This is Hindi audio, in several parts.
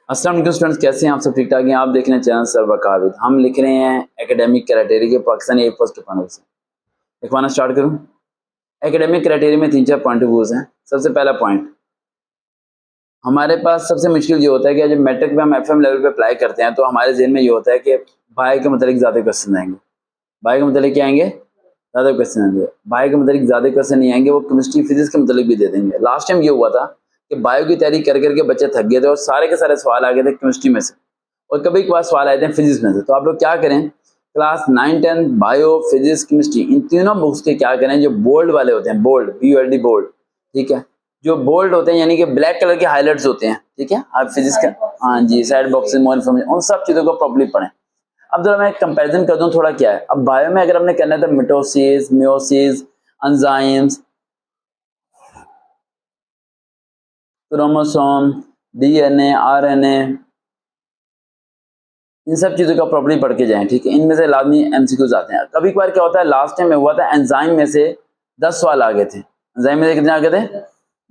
अस्सलाम वालेकुम स्टूडेंट्स, कैसे हैं आप सब? ठीक ठाक हैं? आप देख रहे हैं चैनल सर वकाबिद। हम लिख रहे हैं एकेडमिक क्राइटेरिया के पाकिस्तानी ए फर्स्ट पॉइंट से लिखवाना स्टार्ट करूं। एकेडमिक क्राइटेरिया में 3-4 पॉइंट ऑफ व्यूज हैं। सबसे पहला पॉइंट, हमारे पास सबसे मुश्किल ये होता है कि जब मैट्रिक में हम एफएम लेवल पे अप्लाई करते हैं तो हमारे ज़हन में ये होता है कि भाई के मतलब ज़्यादा क्वेश्चन आएंगे। भाई के मतलब क्या आएंगे? ज़्यादा क्वेश्चन आएंगे। भाई के मतलब ज़्यादा क्वेश्चन नहीं आएंगे, वो केमिस्ट्री फिजिक्स के मतलब भी दे देंगे। लास्ट टाइम ये हुआ था कि बायो की तैयारी कर करके बच्चे थक गए थे और सारे के सारे सवाल आ गए थे केमिस्ट्री में से, और कभी कभार सवाल आए थे फिजिक्स में से। तो आप लोग क्या करें, क्लास 9, 10 बायो, फिजिक्स, केमिस्ट्री, इन तीनों बुक्स के क्या करें, जो बोल्ड वाले होते हैं, बोल्ड BOLD बोल्ड, ठीक है, जो बोल्ड होते हैं यानी कि ब्लैक कलर के हाईलाइट्स होते हैं, ठीक है, आप फिजिक्स का, हाँ जी, साइड बॉक्स मोर इन्फॉर्मेशन, उन सब चीज़ों को प्रॉपर्ली पढ़ें। अब जरा मैं कंपैरिजन कर दूं थोड़ा क्या है। अब बायो में अगर हमने करना है तो mitosis, meiosis, enzymes, chromosome, DNA, RNA, इन सब चीज़ों का प्रॉपर्ली पढ़ के जाएं, ठीक है। इनमें से लाजमी MCQs आते हैं। कभी कभार क्या होता है, लास्ट टाइम में हुआ था एंजाइम में से 10 सवाल आ गए थे। एंजाइम में से कितने आ गए थे?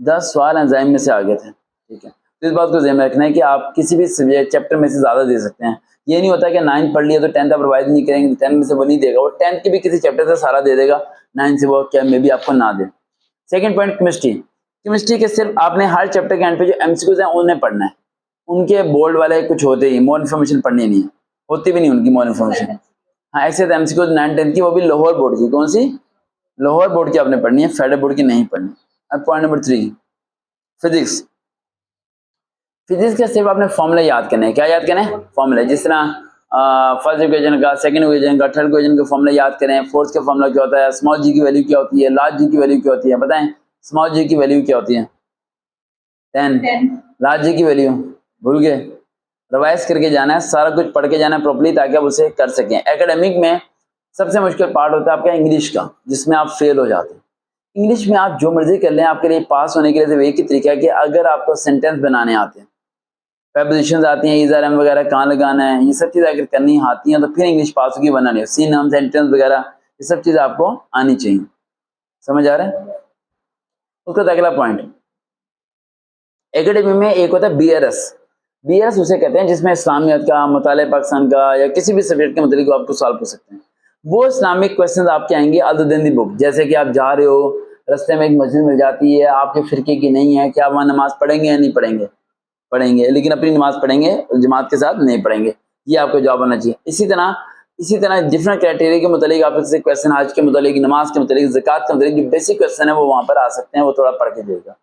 10 सवाल एंजाइम में से आ गए थे, ठीक है। तो इस बात को ध्यान में रखना है कि आप किसी भी सब्जेक्ट चैप्टर में से ज़्यादा दे सकते हैं। ये नहीं होता कि 9 पढ़ लिया तो 10th आप रिवाइज नहीं करेंगे, 10 में से वो नहीं देगा, वो 10th के भी किसी चैप्टर से सारा दे देगा, 9 से वो क्या मे भी आपको ना दे। Second point, chemistry. केमिस्ट्री के सिर्फ आपने हर चैप्टर के एंड पे जो MCQs हैं उन्हें पढ़ना है। उनके बोर्ड वाले कुछ होते ही, मोर इन्फॉर्मेशन पढ़नी नहीं है, होती भी नहीं उनकी मोर इन्फॉर्मेशन। हाँ, ऐसे MCQs 9, 10 की, वो भी लोअर बोर्ड की। कौन सी? लोअर बोर्ड की आपने पढ़नी है, फेडरल बोर्ड की नहीं पढ़नी। अब पॉइंट नंबर 3, फिजिक्स। फिजिक्स के सिर्फ आपने फॉर्मूला याद करने हैं। क्या याद करना है? फॉर्मूला। जिस तरह फर्स्ट इक्वेशन का, सेकंड इक्वेशन का, थर्ड इक्वेशन का फॉर्मूला याद करें। फोर्स का फॉर्मूला क्या होता है, स्मॉल g की वैल्यू क्या होती है, लार्ज g की वैल्यू क्या होती है, बताएं। स्मॉल g की वैल्यू क्या होती है? 10। लार्ज g की वैल्यू भूल गए? रिवाइज करके जाना है, सारा कुछ पढ़ के जाना है प्रॉपर्ली, ताकि आप उसे कर सकें। एकेडमिक में सबसे मुश्किल पार्ट होता है आपका इंग्लिश का, जिसमें आप फेल हो जाते हैं। इंग्लिश में आप जो मर्जी कर लें, आपके लिए पास होने के लिए सिर्फ एक ही तरीका है कि अगर आपको सेंटेंस बनाने आते हैं, प्रीपोजिशंस आती हैं, इज आर एम वगैरह कहाँ लगाना है, ये सब चीज़ अगर करनी आती हैं तो फिर इंग्लिश पास होगी, वरना नहीं। सिनोनिम्स, सेंटेंस वगैरह ये सब चीज़ आपको आनी चाहिए। समझ आ रहा है? उसका अगला पॉइंट, एकेडमी में एक होता है BRS उसे कहते हैं जिसमें इस्लामियत का, मुताले पाकिस्तान का, या किसी भी सब्जेक्ट के मतलब आपको सॉल्व कर सकते हैं। वो इस्लामिक क्वेश्चंस आपके आएंगे अदर देन दी बुक। जैसे कि आप जा रहे हो, रास्ते में एक मस्जिद मिल जाती है, आपके फिरके की नहीं है, क्या वहाँ नमाज पढ़ेंगे या नहीं पढ़ेंगे? पढ़ेंगे, लेकिन अपनी नमाज पढ़ेंगे, जमात के साथ नहीं पढ़ेंगे। ये आपको जवाब आना चाहिए। इसी तरह डिफरेंट क्राइटेरिया के मुतालिक आपसे क्वेश्चन, आज के मुतालिक, नमाज के मुतालिक, ज़कात के मुतालिक जो बेसिक क्वेश्चन है वो वहाँ पर आ सकते हैं, वो थोड़ा पढ़ के देगा।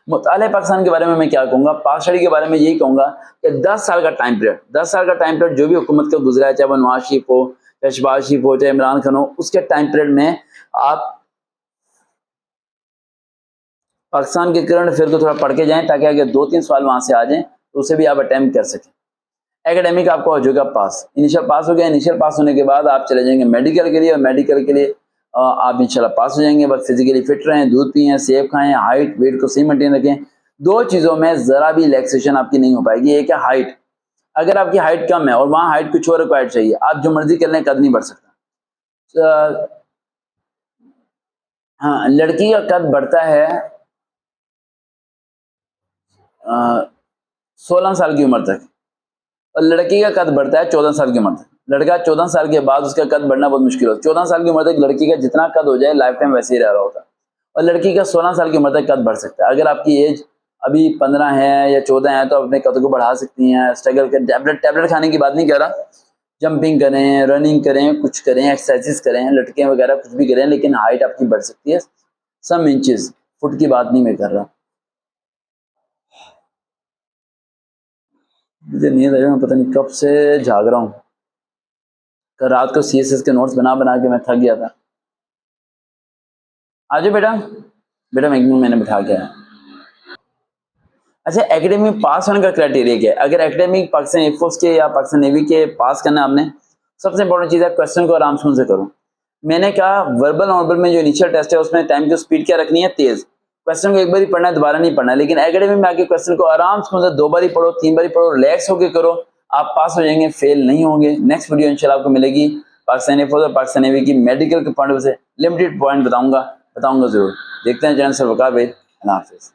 मुताले पाकिस्तान के बारे में मैं क्या कहूँगा, पाक स्टडी के बारे में यही कहूँगा कि 10 साल का टाइम पीरियड जो भी हुकूमत का गुजरा है, चाहे वो नवाज शरीफ हो, चाहे शहबाज शरीफ हो, चाहे इमरान खान हो, उसके टाइम पीरियड में आप पाकिस्तान के करंट अफेयर को थोड़ा पढ़ के जाएं, ताकि अगर 2-3 सवाल वहां से आ जाएं तो उसे भी आप अटेम्प्ट कर सकें। एकेडमिक आपका हो जाएगा पास, इनिशियल पास हो गया। इनिशियल पास होने के बाद आप चले जाएंगे मेडिकल के लिए, और मेडिकल के लिए आप इंशाल्लाह पास हो जाएंगे। बस फिजिकली फिट रहें, दूध पिएं, सेब खाएं, हाइट वेट को सही मेंटेन रखें। 2 चीज़ों में ज़रा भी रिलैक्सेशन आपकी नहीं हो पाएगी। एक है हाइट, अगर आपकी हाइट कम है और वहाँ हाइट कुछ और रिक्वायर्ड चाहिए, आप जो मर्जी कर लें, कद नहीं बढ़ सकता। हाँ, लड़की का कद बढ़ता है 16 साल की उम्र तक, और लड़की का कद बढ़ता है 14 साल की उम्र तक। लड़का 14 साल के बाद उसका कद बढ़ना बहुत मुश्किल होता है। 14 साल की उम्र तक लड़की का जितना कद हो जाए लाइफ टाइम वैसे ही रह रहा होता है, और लड़की का 16 साल की उम्र तक कद बढ़ सकता है। अगर आपकी एज अभी 15 है या 14 है तो अपने कद को बढ़ा सकती हैं। स्ट्रगल कर, टैबलेट खाने की बात नहीं कर रहा, जंपिंग करें, रनिंग करें, कुछ करें, एक्सरसाइजेस करें, लटकें वगैरह कुछ भी करें, लेकिन हाइट आपकी बढ़ सकती है सम इंचेस, फुट की बात नहीं मैं कर रहा। मुझे नींद आ रही है, मैं पता नहीं कब से जाग रहा हूँ। कल रात को CSS के नोट्स बना बना के मैं थक गया था। आ जाओ बेटा मैंने बिठा के आया। अच्छा, एकेडमी पास होने का क्राइटेरिया क्या है? अगर एकेडमिक पाकिस्तान एयरफोर्स के या पाकिस्तान नेवी के पास करना है आपने, सबसे इंपॉर्टेंट चीज़ है क्वेश्चन को आराम से करो। मैंने कहा वर्बल नॉर्मल में जो इनिशियल टेस्ट है उसमें टाइम की स्पीड क्या रखनी है? तेज। क्वेश्चन को एक बार ही पढ़ना है, दोबारा नहीं पढ़ना है। लेकिन एकेडमी में आके क्वेश्चन को आराम से 2 बार ही पढ़ो, 3 बार ही पढ़ो, रिलैक्स होकर करो, आप पास हो जाएंगे, फेल नहीं होंगे। नेक्स्ट वीडियो इंशाल्लाह आपको मिलेगी पाकिस्तान एयरफोर्स और पाकिस्तान नेवी की मेडिकल के पॉइंट से लिमिटेड पॉइंट बताऊंगा जरूर। देखते हैं चैनल सर वकाबिद। अल्लाह हाफिज़।